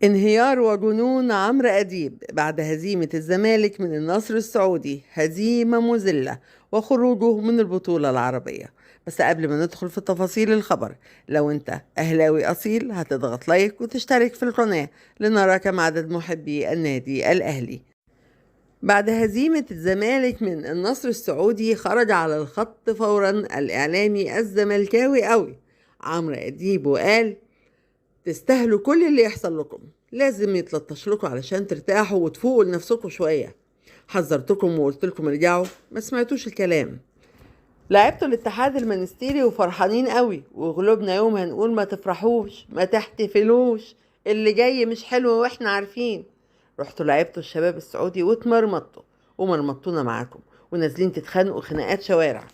انهيار وجنون عمرو أديب بعد هزيمة الزمالك من النصر السعودي، هزيمة مذلة وخروجه من البطولة العربية. بس قبل ما ندخل في تفاصيل الخبر، لو انت أهلاوي أصيل هتضغط لايك وتشترك في القناة لنرى كم عدد محبي النادي الأهلي. بعد هزيمة الزمالك من النصر السعودي، خرج على الخط فورا الإعلامي الزملكاوي قوي عمرو أديب وقال: تستاهلوا كل اللي يحصل لكم، لازم يتلطش لكم علشان ترتاحوا وتفوقوا لنفسكم شوية. حذرتكم وقلت لكم ارجعوا، ما سمعتوش الكلام. لعبتوا الاتحاد المنستيري وفرحانين قوي، وغلوبنا يوم هنقول ما تفرحوش ما تحتفلوش، اللي جاي مش حلو واحنا عارفين. رحتوا لعبتوا الشباب السعودي واتمرمطتوا ومرمطونا معاكم، ونازلين تتخانقوا خناقات شوارع.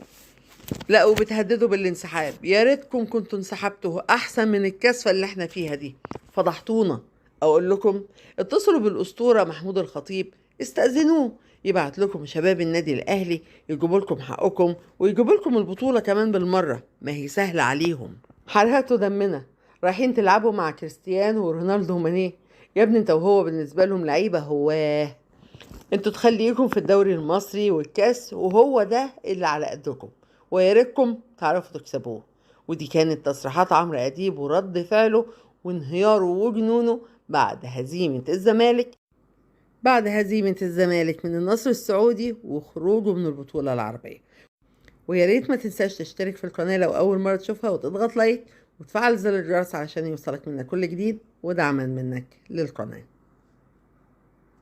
لا وبتهددوا بالانسحاب. يا ريتكم كنتوا انسحبتوا، احسن من الكسفه اللي احنا فيها دي، فضحتونا. اقول لكم اتصلوا بالاسطوره محمود الخطيب، استاذنوه يبعت لكم شباب النادي الاهلي يجيبوا لكم حقكم ويجيبوا لكم البطوله كمان بالمره، ما هي سهله عليهم. حرقتوا دمنا رايحين تلعبوا مع كريستيانو ورونالدو ومانيه. يا ابني انت وهو بالنسبه لهم لعيبه هواه، انتوا تخليكم في الدوري المصري والكاس وهو ده اللي على قدكم، ويا ريتكم تعرفوا تكسبوه. ودي كانت تصريحات عمرو اديب ورد فعله وانهياره وجنونه بعد هزيمة الزمالك من النصر السعودي وخروجه من البطولة العربية. ويا ريت ما تنساش تشترك في القناة لو أول مرة تشوفها، وتضغط لايك وتفعل زر الجرس علشان يوصلك منا كل جديد، ودعما منك للقناة.